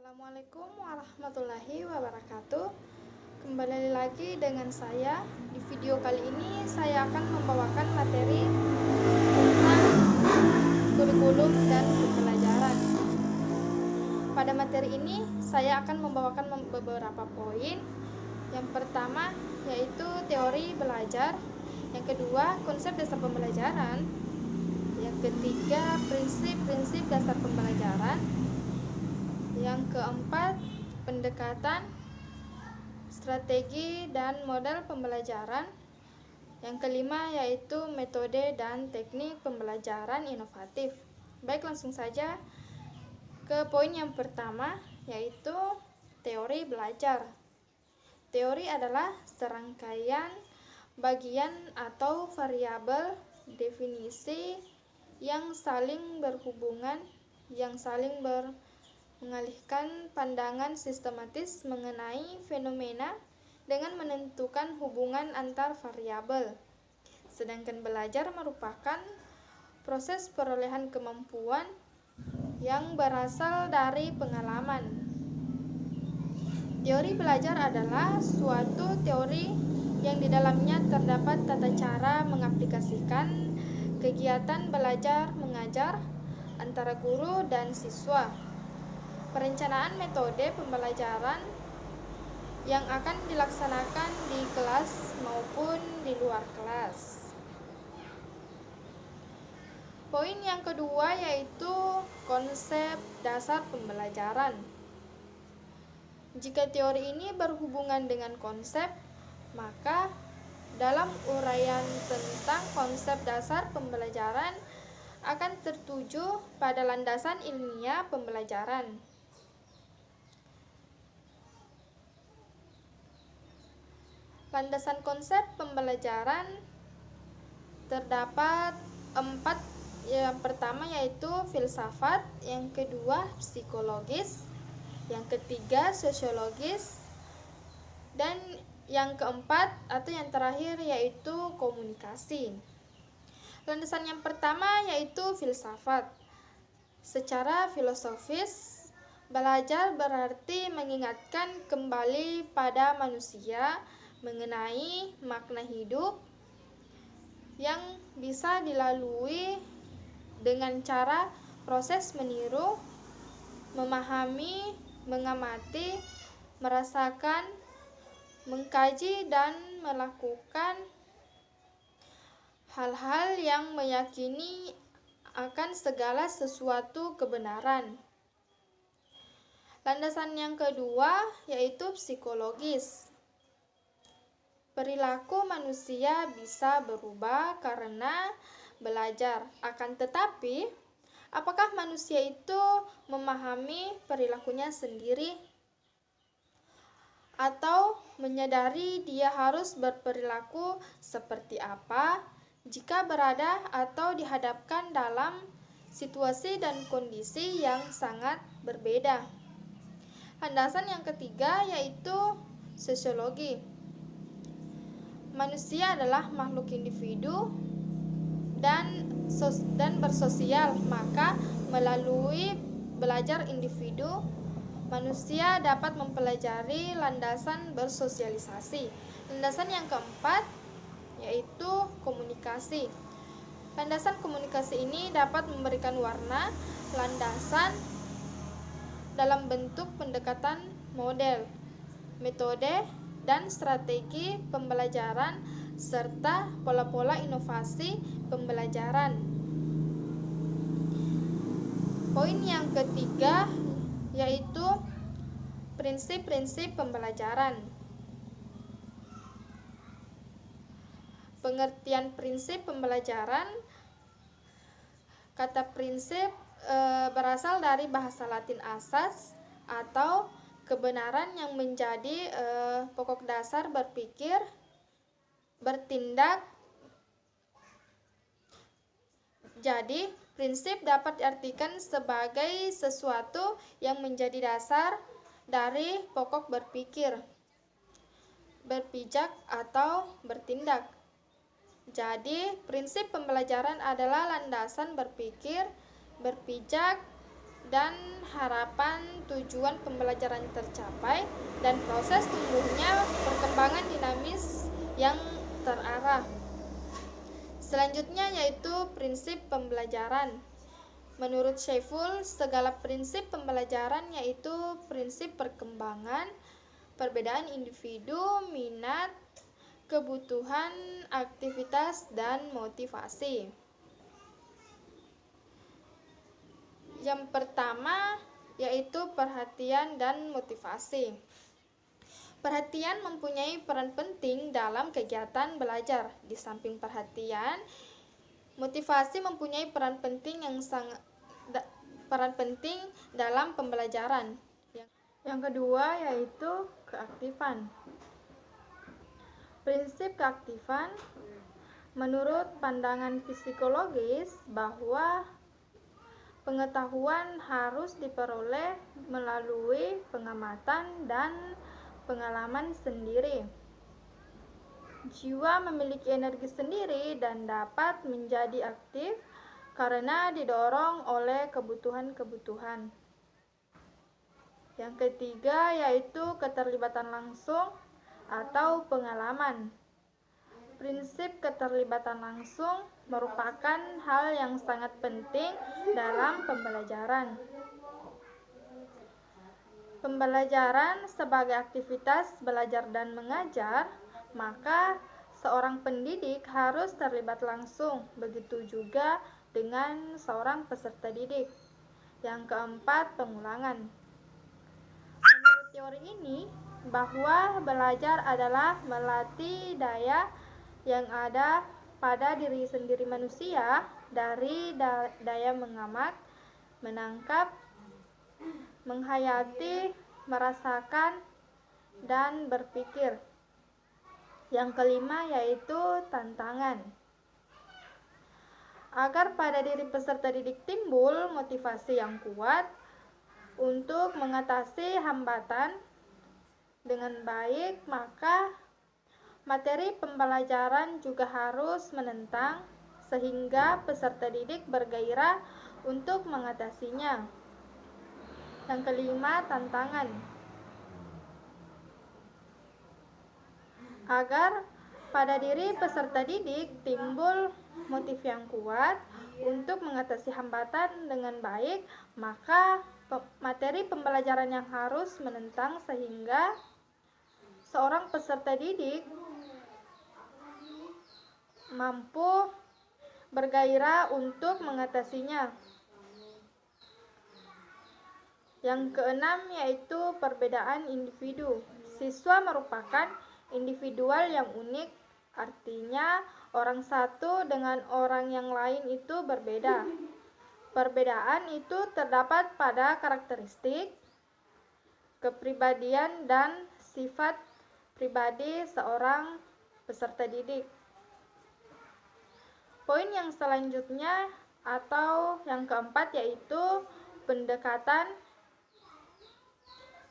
Assalamualaikum warahmatullahi wabarakatuh. Kembali lagi dengan saya. Di video kali ini saya akan membawakan materi tentang kurikulum dan pembelajaran. Pada materi ini saya akan membawakan beberapa poin. Yang pertama yaitu teori belajar, yang kedua konsep dasar pembelajaran, yang ketiga prinsip-prinsip dasar pembelajaran, yang keempat, pendekatan, strategi, dan model pembelajaran. Yang kelima yaitu metode dan teknik pembelajaran inovatif. Baik, langsung saja ke poin yang pertama, yaitu teori belajar. Teori adalah serangkaian bagian atau variabel definisi yang saling berhubungan, yang saling mengalihkan pandangan sistematis mengenai fenomena dengan menentukan hubungan antar variabel. Sedangkan belajar merupakan proses perolehan kemampuan yang berasal dari pengalaman. Teori belajar adalah suatu teori yang di dalamnya terdapat tata cara mengaplikasikan kegiatan belajar mengajar antara guru dan siswa. Perencanaan metode pembelajaran yang akan dilaksanakan di kelas maupun di luar kelas. Poin yang kedua yaitu konsep dasar pembelajaran. Jika teori ini berhubungan dengan konsep, maka dalam uraian tentang konsep dasar pembelajaran akan tertuju pada landasan ilmiah pembelajaran. Landasan konsep pembelajaran terdapat 4. Yang pertama yaitu filsafat, yang kedua psikologis, yang ketiga sosiologis, dan yang keempat atau yang terakhir yaitu komunikasi. Landasan yang pertama yaitu filsafat. Secara filosofis, belajar berarti mengingatkan kembali pada manusia mengenai makna hidup yang bisa dilalui dengan cara proses meniru, memahami, mengamati, merasakan, mengkaji, dan melakukan hal-hal yang meyakini akan segala sesuatu kebenaran. Landasan yang kedua yaitu psikologis. Perilaku manusia bisa berubah karena belajar. Akan tetapi, apakah manusia itu memahami perilakunya sendiri? Atau menyadari dia harus berperilaku seperti apa jika berada atau dihadapkan dalam situasi dan kondisi yang sangat berbeda? Landasan yang ketiga yaitu sosiologi. Manusia adalah makhluk individu dan bersosial, maka melalui belajar individu, manusia dapat mempelajari landasan bersosialisasi. Landasan yang keempat yaitu komunikasi. Landasan komunikasi ini dapat memberikan warna landasan dalam bentuk pendekatan model, metode, dan strategi pembelajaran serta pola-pola inovasi pembelajaran. Poin yang ketiga yaitu prinsip-prinsip pembelajaran. Pengertian prinsip pembelajaran. Kata prinsip berasal dari bahasa Latin asas atau kebenaran yang menjadi pokok dasar berpikir, bertindak. Jadi, prinsip dapat diartikan sebagai sesuatu yang menjadi dasar dari pokok berpikir, berpijak, atau bertindak. Jadi, prinsip pembelajaran adalah landasan berpikir, berpijak, dan harapan tujuan pembelajaran tercapai, dan proses tumbuhnya perkembangan dinamis yang terarah. Selanjutnya yaitu prinsip pembelajaran. Menurut Syaiful, segala prinsip pembelajaran yaitu prinsip perkembangan, perbedaan individu, minat, kebutuhan, aktivitas, dan motivasi. Yang pertama yaitu perhatian dan motivasi. Perhatian mempunyai peran penting dalam kegiatan belajar. Di samping perhatian, motivasi mempunyai peran penting dalam pembelajaran. Yang kedua yaitu keaktifan. Prinsip keaktifan menurut pandangan psikologis bahwa pengetahuan harus diperoleh melalui pengamatan dan pengalaman sendiri. Jiwa memiliki energi sendiri dan dapat menjadi aktif karena didorong oleh kebutuhan-kebutuhan. Yang ketiga yaitu keterlibatan langsung atau pengalaman. Prinsip keterlibatan langsung merupakan hal yang sangat penting dalam pembelajaran. Pembelajaran sebagai aktivitas belajar dan mengajar, maka seorang pendidik harus terlibat langsung, begitu juga dengan seorang peserta didik. Yang keempat, pengulangan. Menurut teori ini, bahwa belajar adalah melatih daya yang ada pada diri sendiri manusia, dari daya mengamat, menangkap, menghayati, merasakan, dan berpikir. Yang kelima yaitu tantangan. Agar pada diri peserta didik timbul motivasi yang kuat untuk mengatasi hambatan dengan baik, maka materi pembelajaran juga harus menentang sehingga peserta didik bergairah untuk mengatasinya. Yang kelima, tantangan. Agar pada diri peserta didik timbul motif yang kuat untuk mengatasi hambatan dengan baik, maka materi pembelajaran yang harus menentang sehingga seorang peserta didik mampu bergairah untuk mengatasinya. Yang keenam yaitu perbedaan individu. Siswa merupakan individual yang unik, artinya orang satu dengan orang yang lain itu berbeda. Perbedaan itu terdapat pada karakteristik, kepribadian, dan sifat pribadi seorang peserta didik. Poin yang selanjutnya atau yang keempat yaitu pendekatan,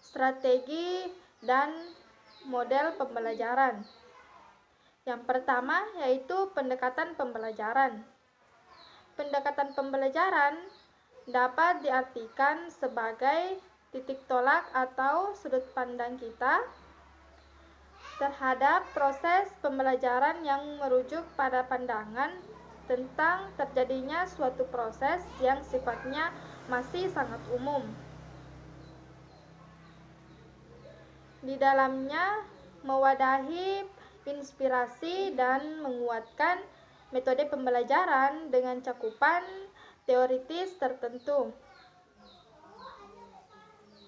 strategi, dan model pembelajaran. Yang pertama yaitu pendekatan pembelajaran. Pendekatan pembelajaran dapat diartikan sebagai titik tolak atau sudut pandang kita terhadap proses pembelajaran yang merujuk pada pandangan tentang terjadinya suatu proses yang sifatnya masih sangat umum. Di dalamnya mewadahi inspirasi dan menguatkan metode pembelajaran dengan cakupan teoritis tertentu.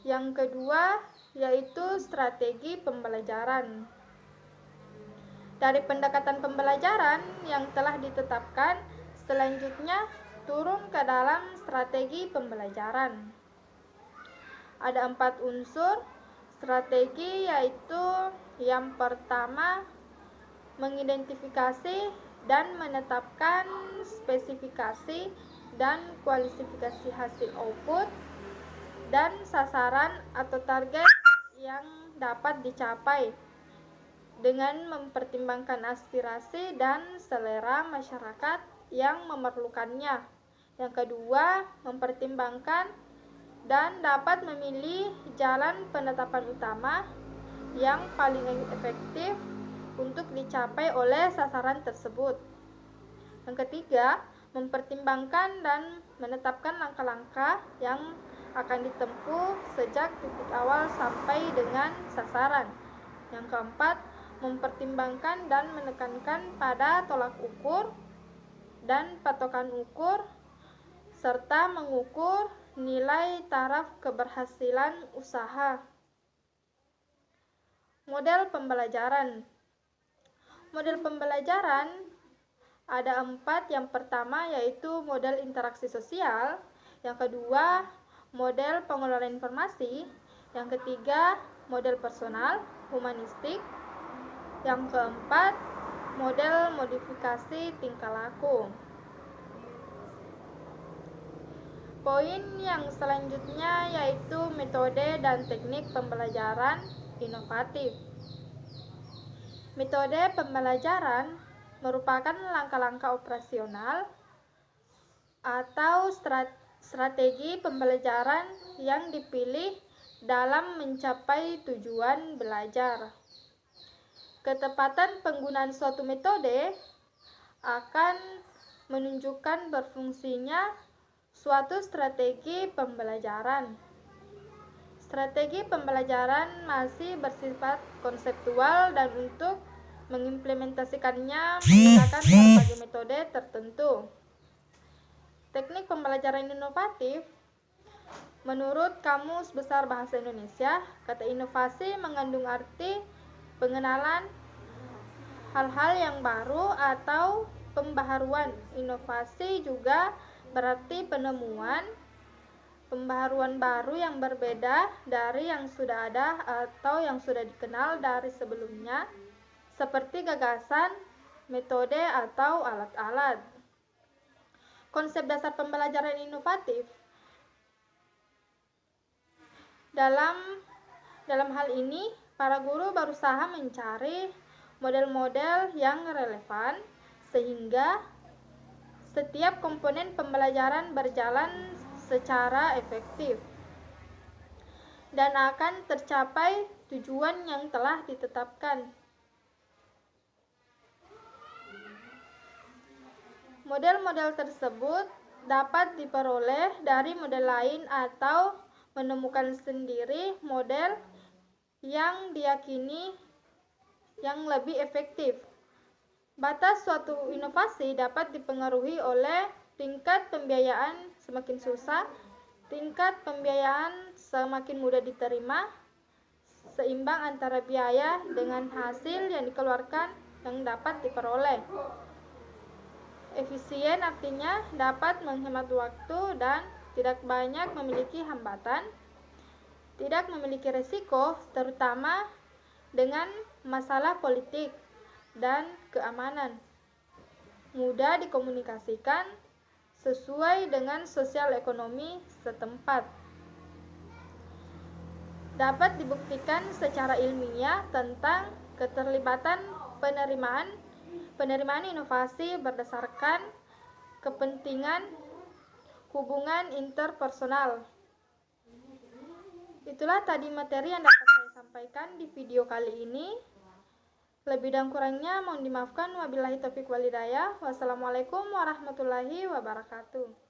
Yang kedua yaitu strategi pembelajaran. Dari pendekatan pembelajaran yang telah ditetapkan, selanjutnya turun ke dalam strategi pembelajaran. Ada 4 unsur strategi, yaitu yang pertama mengidentifikasi dan menetapkan spesifikasi dan kualifikasi hasil output dan sasaran atau target yang dapat dicapai dengan mempertimbangkan aspirasi dan selera masyarakat yang memerlukannya. Yang kedua, mempertimbangkan dan dapat memilih jalan penetapan utama yang paling efektif untuk dicapai oleh sasaran tersebut. Yang ketiga, mempertimbangkan dan menetapkan langkah-langkah yang akan ditempuh sejak titik awal sampai dengan sasaran. Yang keempat, mempertimbangkan dan menekankan pada tolak ukur dan patokan ukur, serta mengukur nilai taraf keberhasilan usaha. Model pembelajaran. Model pembelajaran ada 4. Yang pertama yaitu model interaksi sosial, yang kedua model pengelolaan informasi, yang ketiga model personal humanistik, yang keempat model modifikasi tingkah laku. Poin yang selanjutnya yaitu metode dan teknik pembelajaran inovatif. Metode pembelajaran merupakan langkah-langkah operasional atau strategi pembelajaran yang dipilih dalam mencapai tujuan belajar. Ketepatan penggunaan suatu metode akan menunjukkan berfungsinya suatu strategi pembelajaran. Strategi pembelajaran masih bersifat konseptual dan untuk mengimplementasikannya menggunakan berbagai metode tertentu. Teknik pembelajaran inovatif. Menurut Kamus Besar Bahasa Indonesia, kata inovasi mengandung arti pengenalan hal-hal yang baru atau pembaharuan. Inovasi juga berarti penemuan, pembaharuan baru yang berbeda dari yang sudah ada atau yang sudah dikenal dari sebelumnya, seperti gagasan, metode, atau alat-alat. Konsep dasar pembelajaran inovatif. Dalam hal ini, para guru berusaha mencari model-model yang relevan sehingga setiap komponen pembelajaran berjalan secara efektif dan akan tercapai tujuan yang telah ditetapkan. Model-model tersebut dapat diperoleh dari model lain atau menemukan sendiri model yang diyakini yang lebih efektif. Batas suatu inovasi dapat dipengaruhi oleh tingkat pembiayaan semakin susah, tingkat pembiayaan semakin mudah diterima, seimbang antara biaya dengan hasil yang dikeluarkan yang dapat diperoleh. Efisien artinya dapat menghemat waktu dan tidak banyak memiliki hambatan, tidak memiliki risiko, terutama dengan masalah politik dan keamanan, mudah dikomunikasikan sesuai dengan sosial ekonomi setempat. Dapat dibuktikan secara ilmiah tentang keterlibatan penerimaan inovasi berdasarkan kepentingan hubungan interpersonal. Itulah tadi materi yang dapat saya sampaikan di video kali ini. Lebih dan kurangnya mohon dimaafkan. Wabillahi taufiq wal hidayah. Wassalamualaikum warahmatullahi wabarakatuh.